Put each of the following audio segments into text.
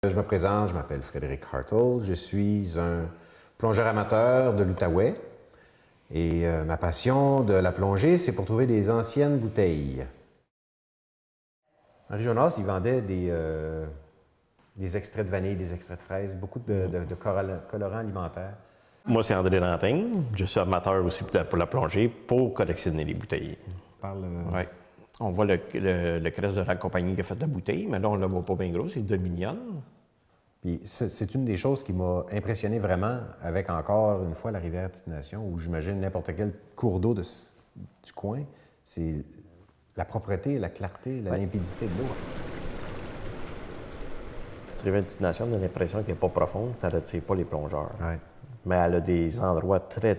Je me présente, je m'appelle Frédéric Hartle, je suis un plongeur amateur de l'Outaouais et ma passion de la plongée, c'est pour trouver des anciennes bouteilles. Henri Jonas, il vendait des extraits de vanille, des extraits de fraises, beaucoup de colorants alimentaires. Moi, c'est André Dantin. Je suis amateur aussi pour la plongée pour collectionner les bouteilles. Ouais. On voit le crest de la compagnie qui a fait la bouteille, mais là, on ne la voit pas bien gros, c'est Dominion. Puis c'est une des choses qui m'a impressionné vraiment avec, encore une fois, la rivière Petite-Nation, où j'imagine n'importe quel cours d'eau du coin, c'est la propreté, la clarté, la limpidité de l'eau. Cette rivière Petite-Nation, on a l'impression qu'elle n'est pas profonde, ça n'attire pas les plongeurs. Ouais. Mais elle a des endroits très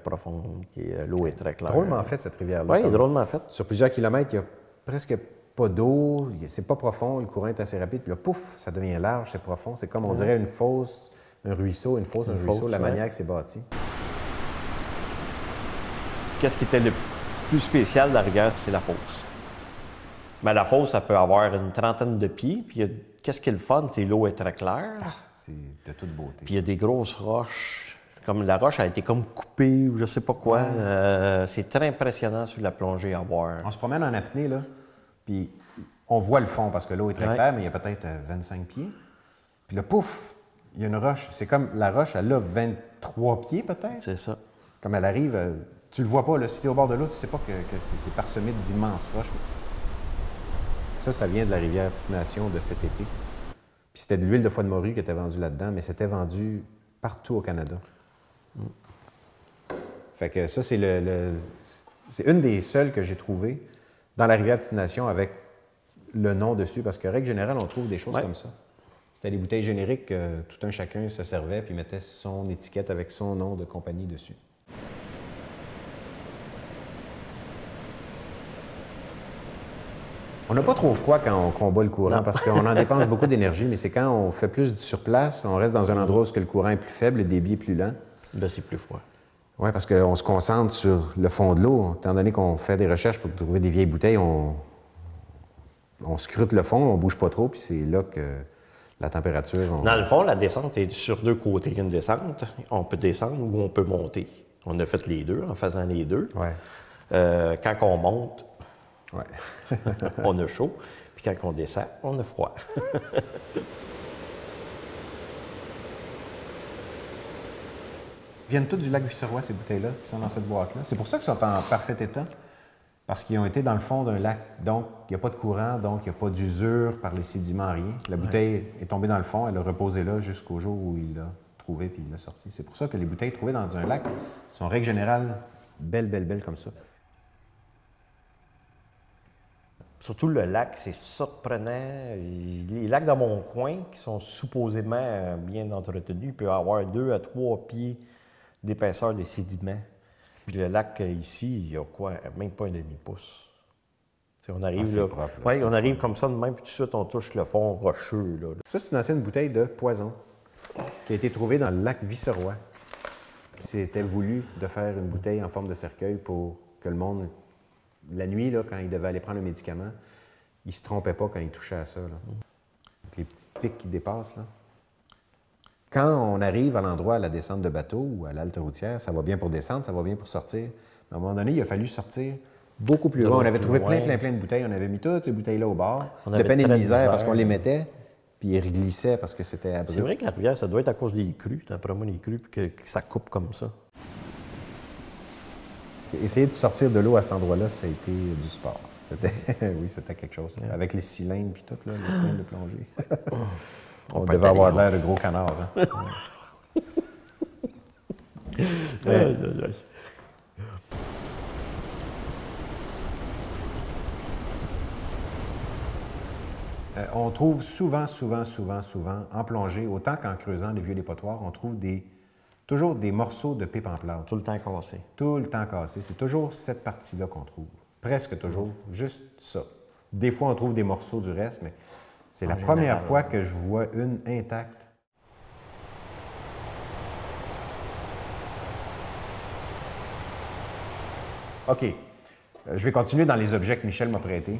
profonds, l'eau est très claire. Drôlement faite, cette rivière-là. Oui, drôlement faite. Sur plusieurs kilomètres, il n'y a presque pas d'eau, c'est pas profond, le courant est assez rapide, puis là, pouf, ça devient large, c'est profond. C'est comme, on dirait, une fosse, un ruisseau, la manière que c'est bâti. Qu'est-ce qui était le plus spécial de la rivière, c'est la fosse. Mais la fosse, ça peut avoir une trentaine de pieds, puis qu'est-ce qui est le fun, c'est l'eau est très claire. C'est de toute beauté. Puis il y a des grosses roches. Comme la roche a été comme coupée ou je sais pas quoi. C'est très impressionnant sur la plongée à voir. On se promène en apnée, là, puis on voit le fond parce que l'eau est très claire, mais il y a peut-être 25 pieds. Puis là, pouf, il y a une roche. C'est comme la roche, elle a 23 pieds peut-être. C'est ça. Comme elle arrive, tu le vois pas, là. Si tu es au bord de l'eau, tu sais pas que c'est parsemé d'immenses roches. Ça vient de la rivière Petite-Nation de cet été. Puis c'était de l'huile de foie de morue qui était vendue là-dedans, mais c'était vendu partout au Canada. Fait que ça, c'est c'est une des seules que j'ai trouvées dans la rivière Petite-Nation avec le nom dessus, parce que, règle générale, on trouve des choses comme ça. C'était des bouteilles génériques que tout un chacun se servait puis mettait son étiquette avec son nom de compagnie dessus. On n'a pas trop froid quand on combat le courant parce qu'on en dépense beaucoup d'énergie, mais c'est quand on fait plus du surplace, on reste dans un endroit où le courant est plus faible, le débit est plus lent. Là, c'est plus froid. Oui, parce qu'on se concentre sur le fond de l'eau. Étant donné qu'on fait des recherches pour trouver des vieilles bouteilles, on scrute le fond, on bouge pas trop, puis c'est là que la température... Dans le fond, la descente est sur deux côtés. Il y a une descente, on peut descendre ou on peut monter. On a fait les deux, en faisant les deux. Ouais. Quand on monte, ouais. on a chaud, puis quand on descend, on a froid. Ils viennent toutes du lac Viceroy, ces bouteilles-là, qui sont dans cette boîte-là. C'est pour ça qu'elles sont en parfait état, parce qu'ils ont été dans le fond d'un lac. Donc, il n'y a pas de courant, donc il n'y a pas d'usure par les sédiments, rien. La bouteille est tombée dans le fond, elle a reposé là jusqu'au jour où il l'a trouvée puis il l'a sortie. C'est pour ça que les bouteilles trouvées dans un lac sont, règle générale, belles comme ça. Surtout le lac, c'est surprenant. Les lacs dans mon coin, qui sont supposément bien entretenus, peuvent avoir 2 à 3 pieds d'épaisseur de sédiments. Puis le lac ici, il y a quoi? Même pas un demi-pouce. On arrive, là, propre, là, on arrive comme ça de même, puis tout de suite, on touche le fond rocheux. Là. Ça, c'est une ancienne bouteille de poison qui a été trouvée dans le lac Viceroy. C'était voulu de faire une bouteille en forme de cercueil pour que le monde... La nuit, là, quand il devait aller prendre le médicament, il ne se trompait pas quand il touchait à ça. Là. Avec les petites pics qui dépassent. Là. Quand on arrive à l'endroit, à la descente de bateau ou à l'halte routière, ça va bien pour descendre, ça va bien pour sortir. À un moment donné, il a fallu sortir beaucoup plus loin. On avait trouvé plein de bouteilles. On avait mis toutes ces bouteilles-là au bord, de peine et de misère, parce qu'on les mettait, puis ils glissaient parce que c'était abrupt. C'est vrai que la rivière, ça doit être à cause des crues, d'après moi, les crues, puis que ça coupe comme ça. Essayer de sortir de l'eau à cet endroit-là, ça a été du sport. Oui, c'était quelque chose. Avec les cylindres et tout, là, les cylindres de plongée. On devait avoir l'air de gros canards. Hein? On trouve souvent, en plongée, autant qu'en creusant les vieux dépotoirs, on trouve toujours des morceaux de pipe en plâtre. Tout le temps cassé. Tout le temps cassé. C'est toujours cette partie-là qu'on trouve. Presque toujours, juste ça. Des fois, on trouve des morceaux du reste, mais c'est la première fois que je vois une intacte. OK. Je vais continuer dans les objets que Michel m'a prêtés.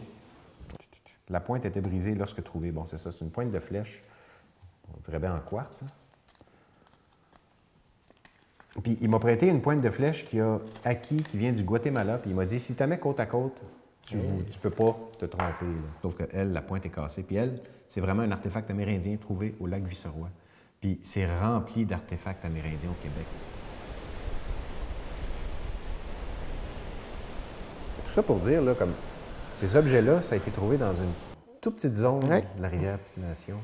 La pointe était brisée lorsque trouvée. Bon, c'est ça, c'est une pointe de flèche. dirait bien en quartz. Hein. Puis il m'a prêté une pointe de flèche qui vient du Guatemala. Puis il m'a dit, si tu la mets côte à côte, tu peux pas te tromper. Là. Sauf qu'elle, la pointe est cassée. Puis elle, c'est vraiment un artefact amérindien trouvé au lac Viceroy. Puis c'est rempli d'artefacts amérindiens au Québec. Tout ça pour dire, là, comme ces objets-là, ça a été trouvé dans une toute petite zone de la rivière Petite-Nation.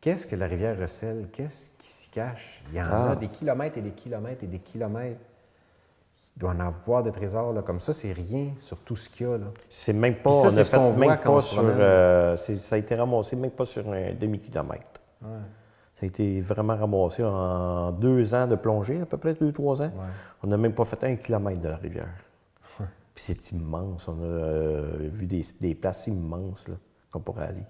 Qu'est-ce que la rivière recèle? Qu'est-ce qui s'y cache? Il y en a des kilomètres et des kilomètres et des kilomètres. Il doit en avoir des trésors. Là. Comme ça, c'est rien sur tout ce qu'il y a. Là. C'est même pas... Ça, c'est ce qu'on voit quand on se promène. Ça a été ramassé même pas sur un demi-kilomètre. Ouais. Ça a été vraiment ramassé en 2 ans de plongée, à peu près 2-3 ans. Ouais. On n'a même pas fait 1 kilomètre de la rivière. Puis c'est immense. On a vu des places immenses là, qu'on pourrait aller.